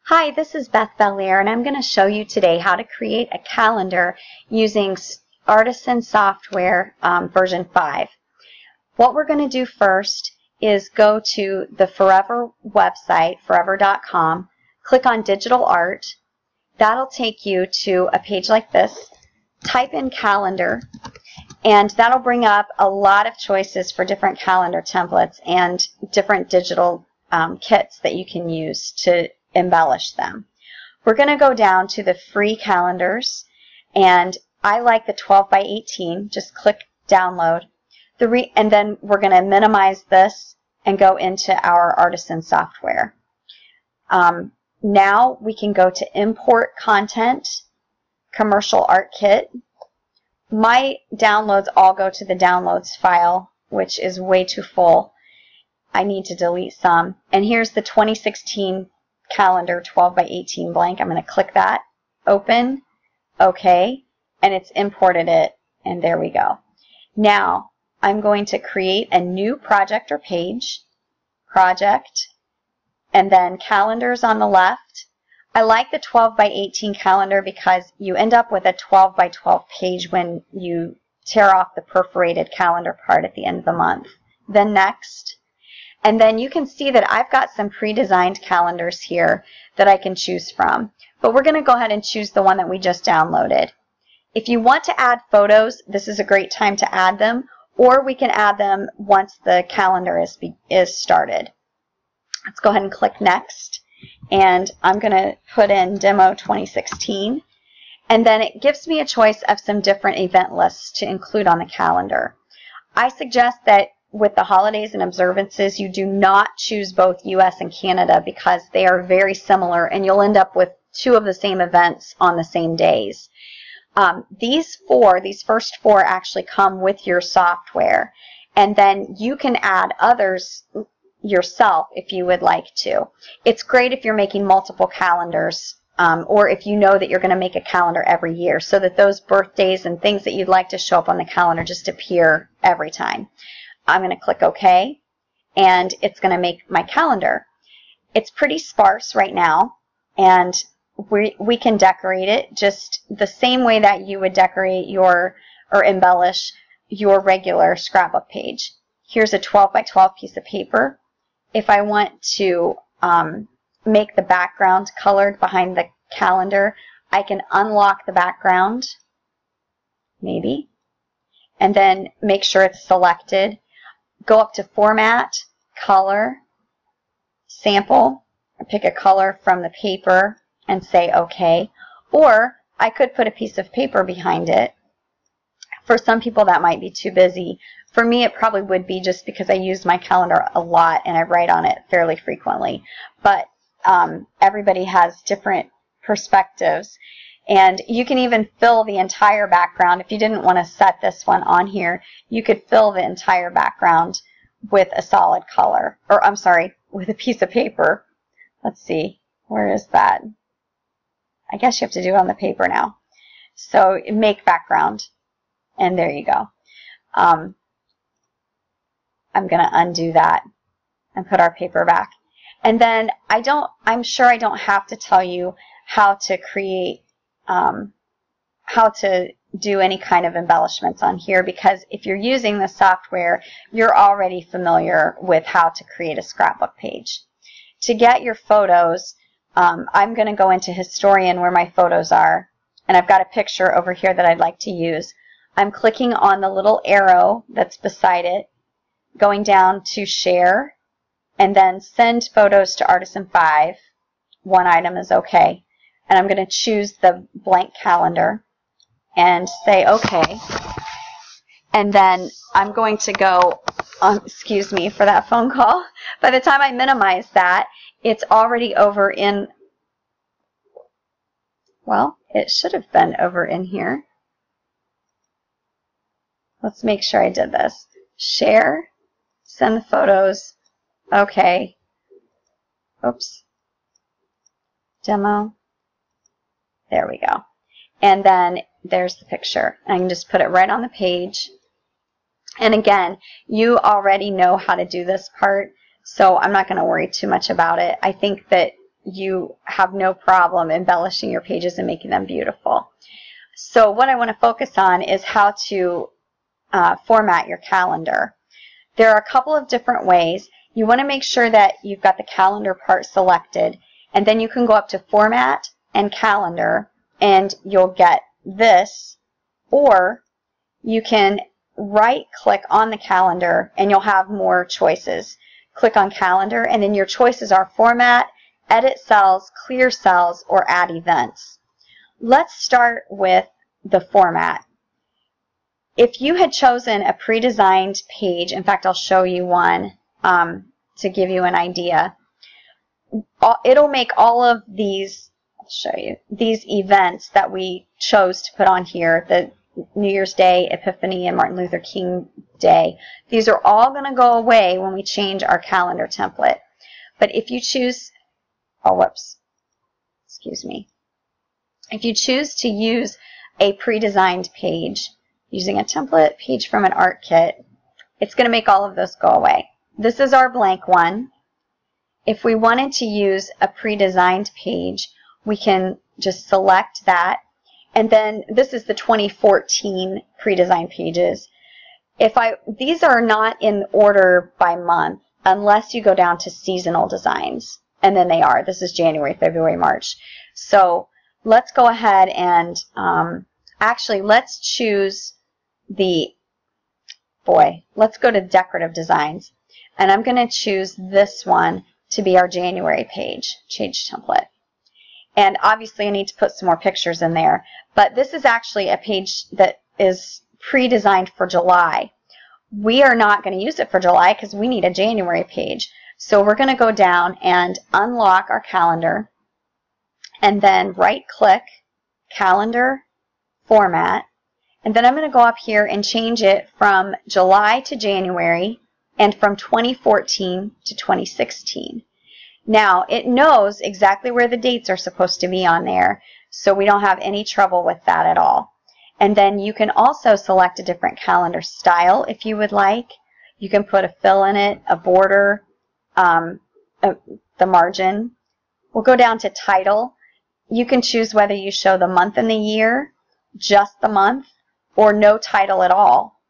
Hi, this is Beth Belair, and I'm going to show you today how to create a calendar using Artisan software version 5. What we're going to do first is go to the Forever website, forever.com, click on Digital Art. That'll take you to a page like this. Type in calendar, and that'll bring up a lot of choices for different calendar templates and different digital kits that you can use to embellish them. We're going to go down to the free calendars, and I like the 12 by 18. Just click download. And then we're going to minimize this and go into our Artisan software. Now we can go to import content, commercial art kit. My downloads all go to the downloads file, which is way too full. I need to delete some. And here's the 2016 calendar 12 by 18 blank. I'm going to click that, open, OK, and it's imported it, and there we go. Now I'm going to create a new project or page, project, and then calendars on the left. I like the 12 by 18 calendar because you end up with a 12 by 12 page when you tear off the perforated calendar part at the end of the month. Then next. And then you can see that I've got some pre-designed calendars here that I can choose from. But we're going to go ahead and choose the one that we just downloaded. If you want to add photos, this is a great time to add them, or we can add them once the calendar is started. Let's go ahead and click Next. And I'm going to put in Demo 2016. And then it gives me a choice of some different event lists to include on the calendar. I suggest that with the holidays and observances, you do not choose both US and Canada because they are very similar and you'll end up with two of the same events on the same days. These first four actually come with your software, and then you can add others yourself if you would like to. It's great if you're making multiple calendars or if you know that you're going to make a calendar every year so that those birthdays and things that you'd like to show up on the calendar just appear every time. I'm going to click OK, and it's going to make my calendar. It's pretty sparse right now, and we can decorate it just the same way that you would decorate or embellish your regular scrapbook page. Here's a 12 by 12 piece of paper. If I want to make the background colored behind the calendar, I can unlock the background, maybe, and then make sure it's selected. Go up to Format, Color, Sample, and pick a color from the paper and say OK. Or I could put a piece of paper behind it. For some people that might be too busy. For me it probably would be just because I use my calendar a lot and I write on it fairly frequently. But everybody has different perspectives. And you can even fill the entire background. If you didn't want to set this one on here, you could fill the entire background with a solid color. Or, I'm sorry, with a piece of paper. Let's see, where is that? I guess you have to do it on the paper now. So, make background. And there you go. I'm going to undo that and put our paper back. And then I'm sure I don't have to tell you how to create how to do any kind of embellishments on here, because if you're using the software, you're already familiar with how to create a scrapbook page. To get your photos, I'm going to go into Historian where my photos are, and I've got a picture over here that I'd like to use. I'm clicking on the little arrow that's beside it, going down to Share, and then Send Photos to Artisan 5. One item is OK. And I'm going to choose the blank calendar and say OK. And then I'm going to go, excuse me for that phone call. By the time I minimize that, it's already over in, well, it should have been over in here. Let's make sure I did this. Share, send the photos, OK. Oops. Demo. There we go. And then there's the picture. I can just put it right on the page. And again, you already know how to do this part, so I'm not going to worry too much about it. I think that you have no problem embellishing your pages and making them beautiful. So what I want to focus on is how to format your calendar. There are a couple of different ways. You want to make sure that you've got the calendar part selected, and then you can go up to Format and Calendar, and you'll get this, or you can right-click on the calendar, and you'll have more choices. Click on Calendar, and then your choices are Format, Edit Cells, Clear Cells, or Add Events. Let's start with the Format. If you had chosen a pre-designed page, in fact, I'll show you one to give you an idea. It'll make all of these, I'll show you, these events that we chose to put on here, the New Year's Day, Epiphany, and Martin Luther King Day. These are all going to go away when we change our calendar template. But if you choose, oh, whoops, excuse me. If you choose to use a pre-designed page, using a template page from an art kit, it's going to make all of those go away. This is our blank one. If we wanted to use a pre-designed page, we can just select that. And then this is the 2014 pre-designed pages. These are not in order by month unless you go down to seasonal designs. And then they are. This is January, February, March. So let's go ahead and actually let's choose let's go to decorative designs, and I'm going to choose this one to be our January page template. And obviously I need to put some more pictures in there, but this is actually a page that is pre-designed for July. We are not going to use it for July because we need a January page. So we're going to go down and unlock our calendar, and then right click, Calendar, Format, and then I'm going to go up here and change it from July to January and from 2014 to 2016. Now, it knows exactly where the dates are supposed to be on there, so we don't have any trouble with that at all. And then you can also select a different calendar style if you would like. You can put a fill in it, a border, the margin. We'll go down to title. You can choose whether you show the month and the year, just the month, or no title at all.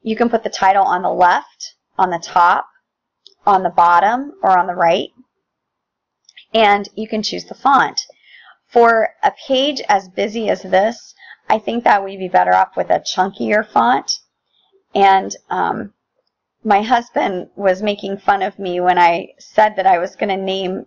You can put the title on the left, on the top, on the bottom, or on the right. And you can choose the font. For a page as busy as this, I think that we'd be better off with a chunkier font. And my husband was making fun of me when I said that I was going to name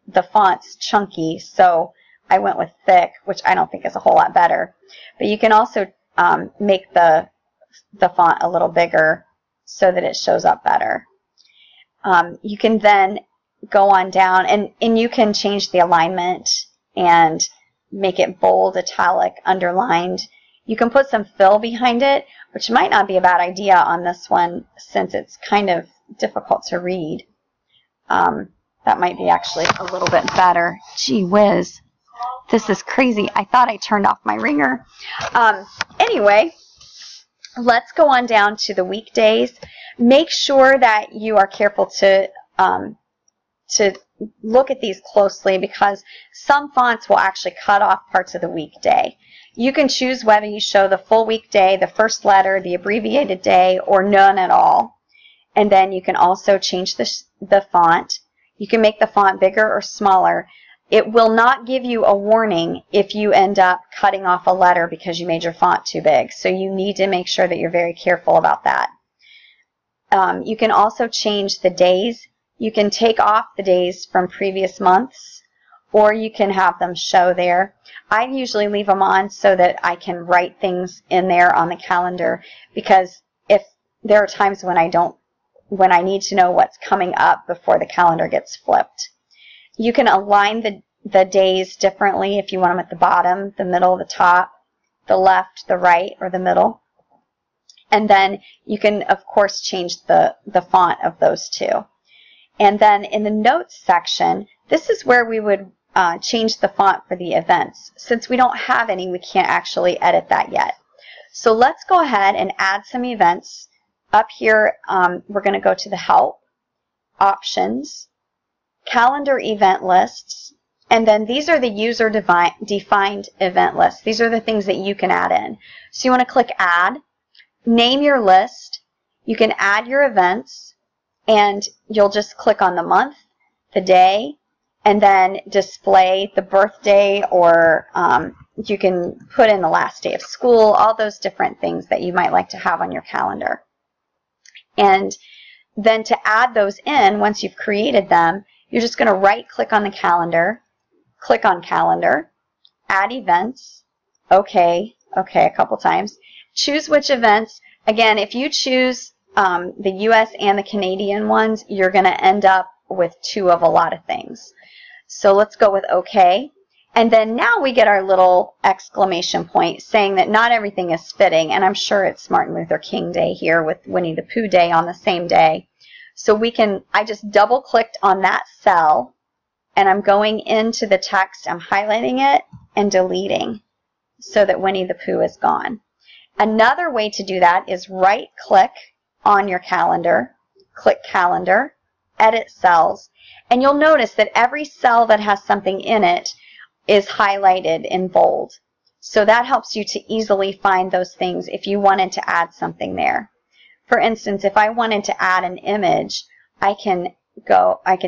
the fonts chunky, so I went with thick, which I don't think is a whole lot better. But you can also make the font a little bigger so that it shows up better. You can then go on down and you can change the alignment and make it bold, italic, underlined. You can put some fill behind it, which might not be a bad idea on this one since it's kind of difficult to read. That might be actually a little bit better. Gee whiz. This is crazy. I thought I turned off my ringer. Anyway, let's go on down to the weekdays. Make sure that you are careful to look at these closely because some fonts will actually cut off parts of the weekday. You can choose whether you show the full weekday, the first letter, the abbreviated day, or none at all. And then you can also change the font. You can make the font bigger or smaller. It will not give you a warning if you end up cutting off a letter because you made your font too big. So you need to make sure that you're very careful about that. You can also change the days. You can take off the days from previous months, or you can have them show there. I usually leave them on so that I can write things in there on the calendar, because if there are times when I need to know what's coming up before the calendar gets flipped. You can align the days differently if you want them at the bottom, the middle, the top, the left, the right, or the middle. And then you can, of course, change the font of those two. And then in the notes section, this is where we would change the font for the events. Since we don't have any, we can't actually edit that yet. So let's go ahead and add some events. Up here, we're going to go to the Help, Options, Calendar Event Lists, And then these are the user-defined event lists. These are the things that you can add in. So you want to click Add, name your list. You can add your events, and you'll just click on the month, the day, and then display the birthday, or you can put in the last day of school, all those different things that you might like to have on your calendar. And then to add those in, once you've created them, you're just going to right-click on the calendar, click on Calendar, Add Events, OK a couple times. Choose which events. Again, if you choose the US and the Canadian ones, you're going to end up with 2 of a lot of things. So let's go with OK. And then now we get our little exclamation point saying that not everything is fitting. And I'm sure it's Martin Luther King Day here with Winnie the Pooh Day on the same day. So I just double clicked on that cell, and I'm going into the text, I'm highlighting it and deleting so that Winnie the Pooh is gone. Another way to do that is right-click on your calendar, click Calendar, Edit Cells, and you'll notice that every cell that has something in it is highlighted in bold. So that helps you to easily find those things if you wanted to add something there. For instance, if I wanted to add an image, I can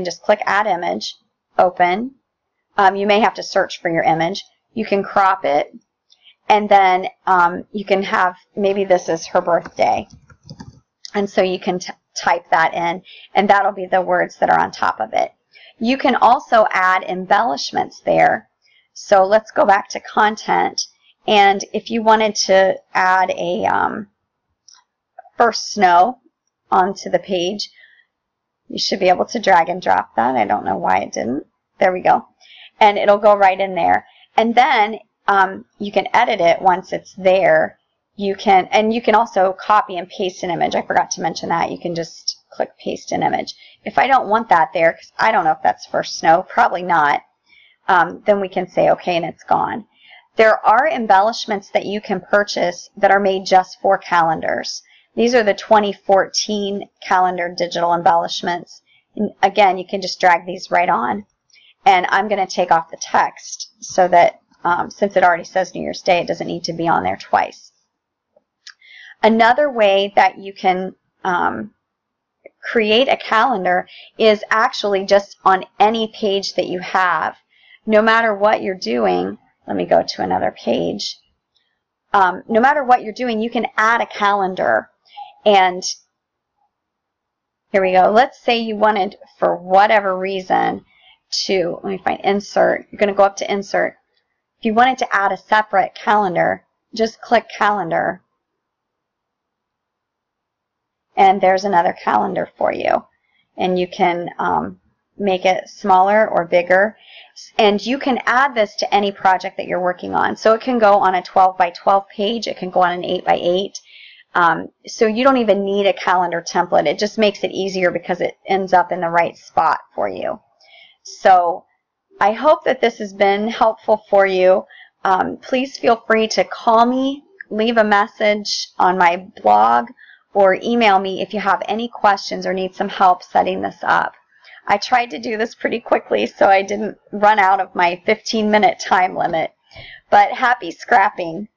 just click Add Image, Open. You may have to search for your image. You can crop it, and then you can have, maybe this is her birthday, and so you can type that in, and that'll be the words that are on top of it. You can also add embellishments there. So let's go back to Content, and if you wanted to add a first snow onto the page, you should be able to drag and drop that. I don't know why it didn't. There we go. And it'll go right in there. And then you can edit it once it's there. You can also copy and paste an image. I forgot to mention that. You can just click Paste an Image. If I don't want that there, because I don't know if that's first snow, probably not, then we can say OK and it's gone. There are embellishments that you can purchase that are made just for calendars. These are the 2014 calendar digital embellishments. And again, you can just drag these right on. And I'm going to take off the text so that since it already says New Year's Day, it doesn't need to be on there twice. Another way that you can create a calendar is actually just on any page that you have. No matter what you're doing, let me go to another page. No matter what you're doing, you can add a calendar. And here we go. Let's say you wanted, for whatever reason, to, let me find Insert. You're going to go up to Insert. If you wanted to add a separate calendar, just click Calendar. And there's another calendar for you. And you can make it smaller or bigger. And you can add this to any project that you're working on. So it can go on a 12 by 12 page. It can go on an 8 by 8. So you don't even need a calendar template. It just makes it easier because it ends up in the right spot for you. So I hope that this has been helpful for you. Please feel free to call me, leave a message on my blog, or email me if you have any questions or need some help setting this up. I tried to do this pretty quickly so I didn't run out of my 15-minute time limit. But happy scrapping.